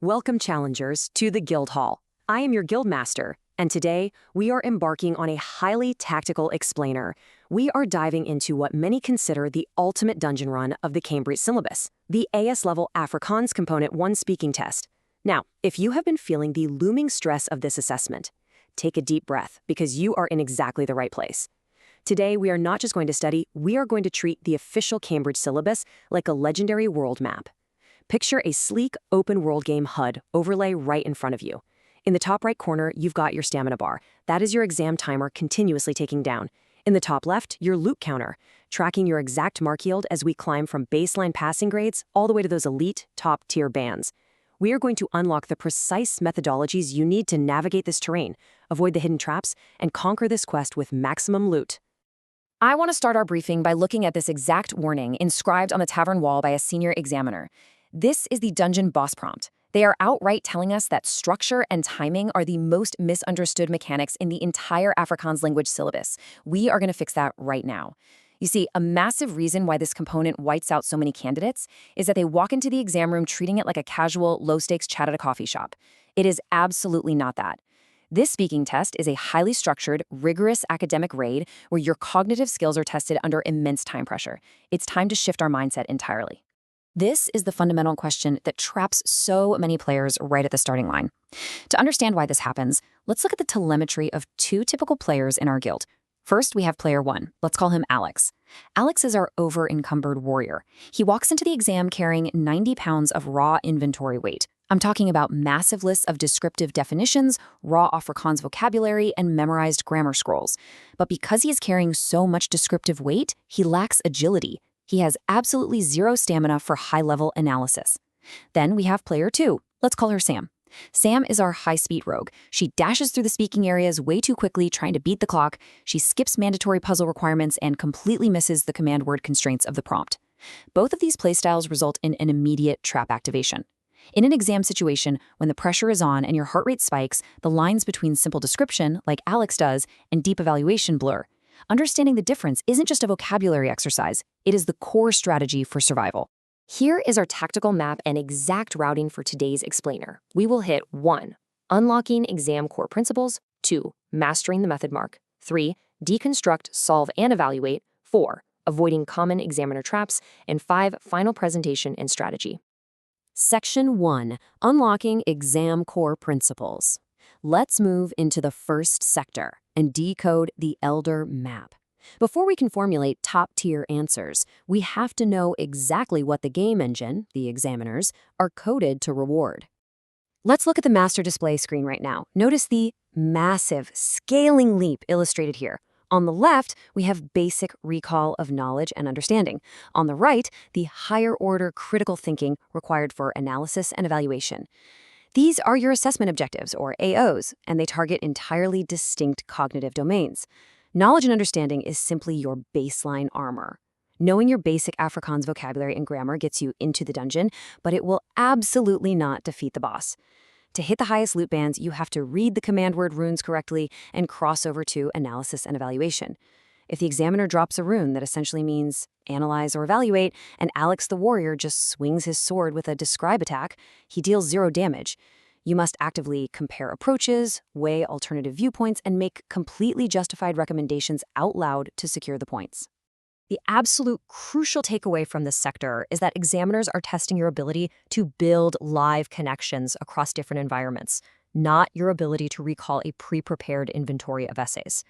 Welcome, challengers, to the Guild Hall. I am your guild master, and today we are embarking on a highly tactical explainer. We are diving into what many consider the ultimate dungeon run of the Cambridge syllabus, the AS-level Afrikaans Component 1 speaking test. Now, if you have been feeling the looming stress of this assessment, take a deep breath because you are in exactly the right place. Today, we are not just going to study, we are going to treat the official Cambridge syllabus like a legendary world map. Picture a sleek, open-world game HUD overlay right in front of you. In the top right corner, you've got your stamina bar. That is your exam timer continuously ticking down. In the top left, your loot counter, tracking your exact mark yield as we climb from baseline passing grades all the way to those elite, top-tier bands. We are going to unlock the precise methodologies you need to navigate this terrain, avoid the hidden traps, and conquer this quest with maximum loot. I want to start our briefing by looking at this exact warning inscribed on the tavern wall by a senior examiner. This is the dungeon boss prompt. They are outright telling us that structure and timing are the most misunderstood mechanics in the entire Afrikaans language syllabus. We are going to fix that right now. You see, a massive reason why this component whites out so many candidates is that they walk into the exam room treating it like a casual, low-stakes chat at a coffee shop. It is absolutely not that. This speaking test is a highly structured, rigorous academic raid where your cognitive skills are tested under immense time pressure. It's time to shift our mindset entirely. This is the fundamental question that traps so many players right at the starting line. To understand why this happens, let's look at the telemetry of two typical players in our guild. First, we have player 1. Let's call him Alex. Alex is our over-encumbered warrior. He walks into the exam carrying 90 pounds of raw inventory weight. I'm talking about massive lists of descriptive definitions, raw Afrikaans vocabulary, and memorized grammar scrolls. But because he is carrying so much descriptive weight, he lacks agility. He has absolutely zero stamina for high-level analysis. Then we have player 2. Let's call her Sam. Sam is our high-speed rogue. She dashes through the speaking areas way too quickly, trying to beat the clock. She skips mandatory puzzle requirements and completely misses the command word constraints of the prompt. Both of these playstyles result in an immediate trap activation. In an exam situation, when the pressure is on and your heart rate spikes, the lines between simple description, like Alex does, and deep evaluation blur. Understanding the difference isn't just a vocabulary exercise, it is the core strategy for survival. Here is our tactical map and exact routing for today's explainer. We will hit 1. Unlocking exam core principles. 2. Mastering the method mark. 3. Deconstruct, solve, and evaluate. 4. Avoiding common examiner traps. And 5. Final presentation and strategy. Section 1. Unlocking exam core principles. Let's move into the first sector and decode the Elder map. Before we can formulate top-tier answers, we have to know exactly what the game engine, the examiners, are coded to reward. Let's look at the master display screen right now. Notice the massive scaling leap illustrated here. On the left, we have basic recall of knowledge and understanding. On the right, the higher-order critical thinking required for analysis and evaluation. These are your assessment objectives, or AOs, and they target entirely distinct cognitive domains. Knowledge and understanding is simply your baseline armor. Knowing your basic Afrikaans vocabulary and grammar gets you into the dungeon, but it will absolutely not defeat the boss. To hit the highest loot bands, you have to read the command word runes correctly and cross over to analysis and evaluation. If the examiner drops a rune that essentially means analyze or evaluate, and Alex the warrior just swings his sword with a describe attack, he deals 0 damage. You must actively compare approaches, weigh alternative viewpoints, and make completely justified recommendations out loud to secure the points. The absolute crucial takeaway from this sector is that examiners are testing your ability to build live connections across different environments, not your ability to recall a pre-prepared inventory of essays.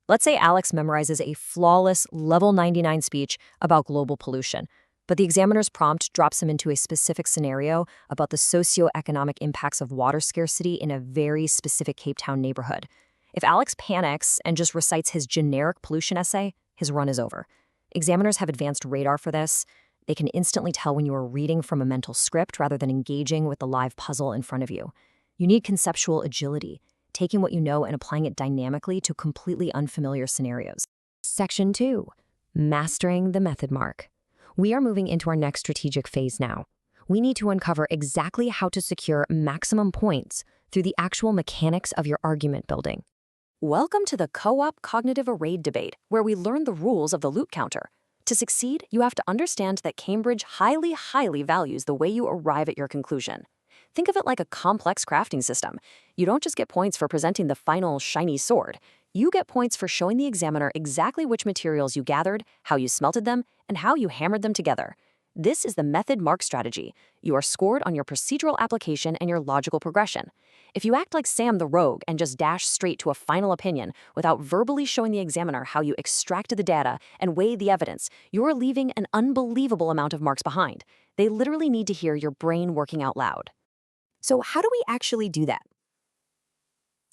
Let's say Alex memorizes a flawless level 99 speech about global pollution, but the examiner's prompt drops him into a specific scenario about the socioeconomic impacts of water scarcity in a very specific Cape Town neighborhood. If Alex panics and just recites his generic pollution essay, his run is over. Examiners have advanced radar for this. They can instantly tell when you are reading from a mental script rather than engaging with the live puzzle in front of you. You need conceptual agility, taking what you know and applying it dynamically to completely unfamiliar scenarios. Section 2. Mastering the method mark. We are moving into our next strategic phase now. We need to uncover exactly how to secure maximum points through the actual mechanics of your argument building. Welcome to the co-op cognitive array debate, where we learn the rules of the loot counter. To succeed, you have to understand that Cambridge highly values the way you arrive at your conclusion. Think of it like a complex crafting system. You don't just get points for presenting the final shiny sword. You get points for showing the examiner exactly which materials you gathered, how you smelted them, and how you hammered them together. This is the method mark strategy. You are scored on your procedural application and your logical progression. If you act like Sam the rogue and just dash straight to a final opinion without verbally showing the examiner how you extracted the data and weighed the evidence, you're leaving an unbelievable amount of marks behind. They literally need to hear your brain working out loud. So how do we actually do that?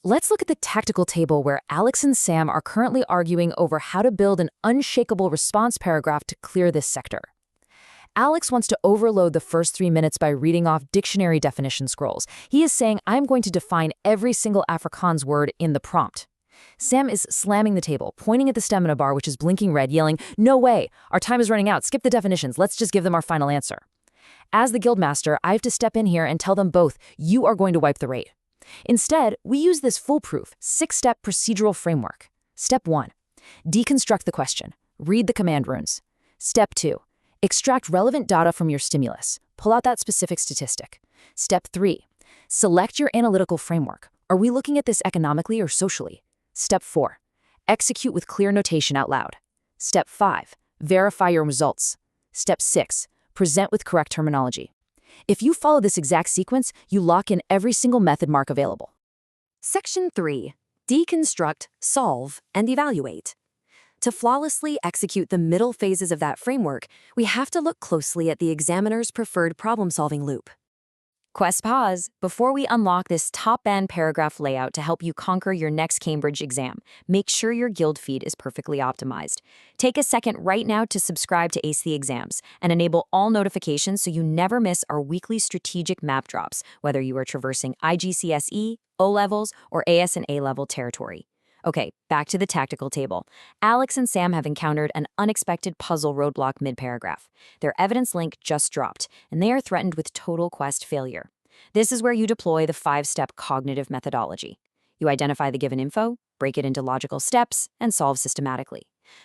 Let's look at the tactical table where Alex and Sam are currently arguing over how to build an unshakable response paragraph to clear this sector. Alex wants to overload the first 3 minutes by reading off dictionary definition scrolls. He is saying, I'm going to define every single Afrikaans word in the prompt. Sam is slamming the table, pointing at the stamina bar, which is blinking red, yelling, no way, our time is running out, skip the definitions, let's just give them our final answer. As the guildmaster, I have to step in here and tell them both, you are going to wipe the rate. Instead, we use this foolproof 6-step procedural framework. Step 1. Deconstruct the question. Read the command runes. Step 2. Extract relevant data from your stimulus. Pull out that specific statistic. Step 3. Select your analytical framework. Are we looking at this economically or socially? Step 4. Execute with clear notation out loud. Step 5. Verify your results. Step 6. Present with correct terminology. If you follow this exact sequence, you lock in every single method mark available. Section 3. Deconstruct, solve, and evaluate. To flawlessly execute the middle phases of that framework, we have to look closely at the examiner's preferred problem-solving loop. Quest pause. Before we unlock this top-end paragraph layout to help you conquer your next Cambridge exam, make sure your guild feed is perfectly optimized. Take a second right now to subscribe to Ace the Exams and enable all notifications so you never miss our weekly strategic map drops, whether you are traversing IGCSE, O-levels, or AS and A-level territory. Okay, back to the tactical table. Alex and Sam have encountered an unexpected puzzle roadblock mid-paragraph. Their evidence link just dropped, and they are threatened with total quest failure. This is where you deploy the 5-step cognitive methodology. You identify the given info, break it into logical steps, and solve systematically.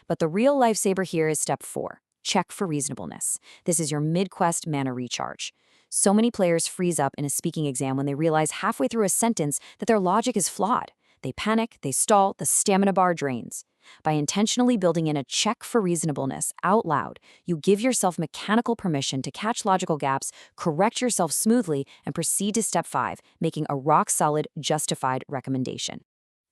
But the real lifesaver here is step 4. Check for reasonableness. This is your mid-quest mana recharge. So many players freeze up in a speaking exam when they realize halfway through a sentence that their logic is flawed. They panic, they stall, the stamina bar drains. By intentionally building in a check for reasonableness out loud, you give yourself mechanical permission to catch logical gaps, correct yourself smoothly, and proceed to step 5, making a rock-solid, justified recommendation.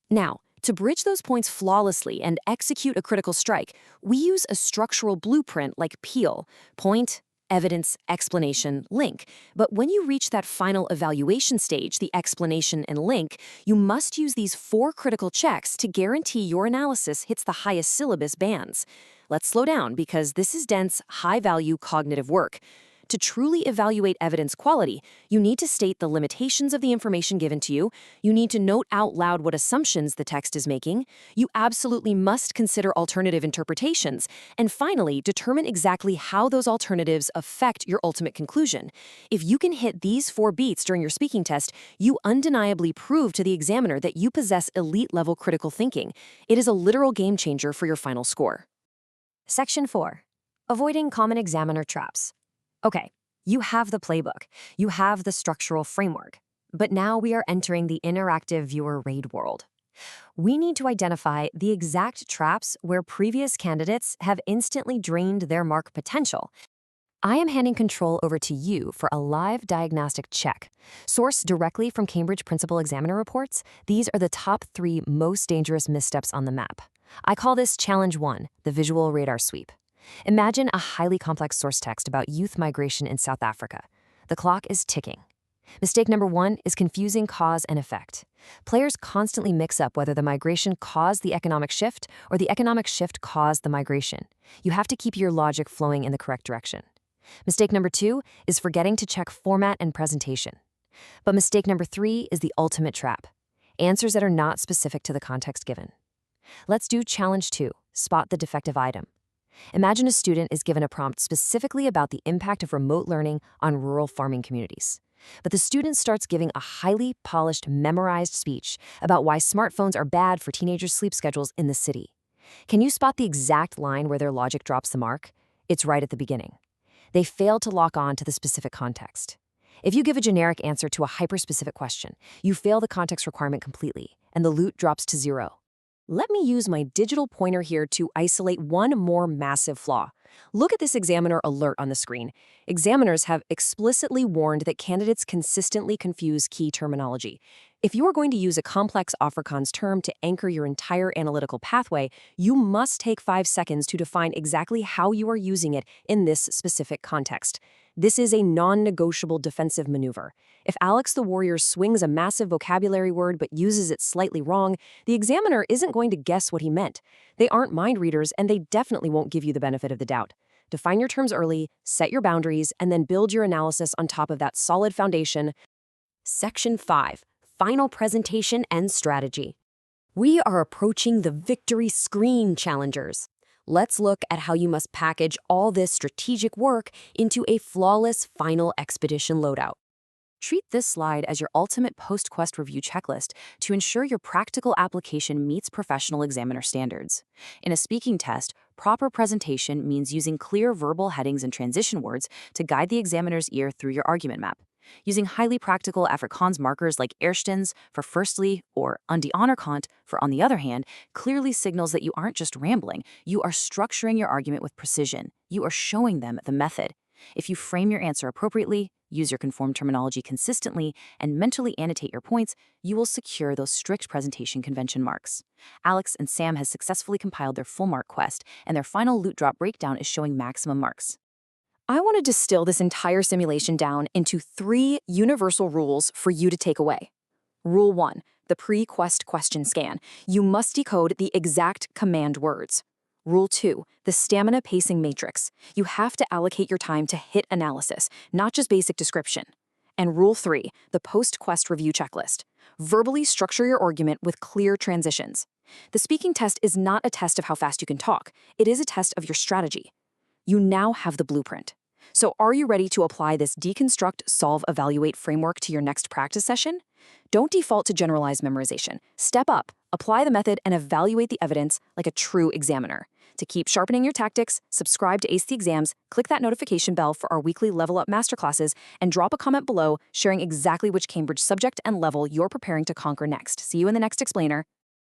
Now, to bridge those points flawlessly and execute a critical strike, we use a structural blueprint like PEEL: point, evidence, explanation, link. But when you reach that final evaluation stage, the explanation and link, you must use these 4 critical checks to guarantee your analysis hits the highest syllabus bands. Let's slow down because this is dense, high-value cognitive work. To truly evaluate evidence quality, you need to state the limitations of the information given to you, you need to note out loud what assumptions the text is making, you absolutely must consider alternative interpretations, and finally, determine exactly how those alternatives affect your ultimate conclusion. If you can hit these 4 beats during your speaking test, you undeniably prove to the examiner that you possess elite-level critical thinking. It is a literal game changer for your final score. Section 4. Avoiding common examiner traps. Okay, you have the playbook, you have the structural framework, but now we are entering the interactive viewer raid world. We need to identify the exact traps where previous candidates have instantly drained their mark potential. I am handing control over to you for a live diagnostic check. Sourced directly from Cambridge Principal Examiner reports, these are the top 3 most dangerous missteps on the map. I call this Challenge 1, the visual radar sweep. Imagine a highly complex source text about youth migration in South Africa. The clock is ticking. Mistake number 1 is confusing cause and effect. Players constantly mix up whether the migration caused the economic shift or the economic shift caused the migration. You have to keep your logic flowing in the correct direction. Mistake number 2 is forgetting to check format and presentation. But mistake number 3 is the ultimate trap: answers that are not specific to the context given. Let's do Challenge 2, spot the defective item. Imagine a student is given a prompt specifically about the impact of remote learning on rural farming communities. But the student starts giving a highly polished, memorized speech about why smartphones are bad for teenagers' sleep schedules in the city. Can you spot the exact line where their logic drops the mark? It's right at the beginning. They fail to lock on to the specific context. If you give a generic answer to a hyper-specific question, you fail the context requirement completely, and the loot drops to 0. Let me use my digital pointer here to isolate one more massive flaw. Look at this examiner alert on the screen. Examiners have explicitly warned that candidates consistently confuse key terminology. If you are going to use a complex Afrikaans term to anchor your entire analytical pathway, you must take 5 seconds to define exactly how you are using it in this specific context. This is a non-negotiable defensive maneuver. If Alex the Warrior swings a massive vocabulary word but uses it slightly wrong, the examiner isn't going to guess what he meant. They aren't mind readers, and they definitely won't give you the benefit of the doubt. Define your terms early, set your boundaries, and then build your analysis on top of that solid foundation. Section 5. Final Presentation and Strategy. We are approaching the victory screen challengers. Let's look at how you must package all this strategic work into a flawless final expedition loadout. Treat this slide as your ultimate post-quest review checklist to ensure your practical application meets professional examiner standards. In a speaking test, proper presentation means using clear verbal headings and transition words to guide the examiner's ear through your argument map. Using highly practical Afrikaans markers like eerstens for firstly or aan die ander kant for on the other hand clearly signals that you aren't just rambling, you are structuring your argument with precision. You are showing them the method. If you frame your answer appropriately, use your conformed terminology consistently, and mentally annotate your points, you will secure those strict presentation convention marks. Alex and Sam has successfully compiled their full mark quest, and their final loot drop breakdown is showing maximum marks. I want to distill this entire simulation down into 3 universal rules for you to take away. Rule 1, the pre-quest question scan. You must decode the exact command words. Rule 2, the stamina pacing matrix. You have to allocate your time to hit analysis, not just basic description. And Rule 3, the post-quest review checklist. Verbally structure your argument with clear transitions. The speaking test is not a test of how fast you can talk. It is a test of your strategy. You now have the blueprint. So are you ready to apply this deconstruct, solve, evaluate framework to your next practice session? Don't default to generalized memorization. Step up, apply the method, and evaluate the evidence like a true examiner. To keep sharpening your tactics, subscribe to Ace the Exams, click that notification bell for our weekly Level Up Masterclasses, and drop a comment below sharing exactly which Cambridge subject and level you're preparing to conquer next. See you in the next explainer.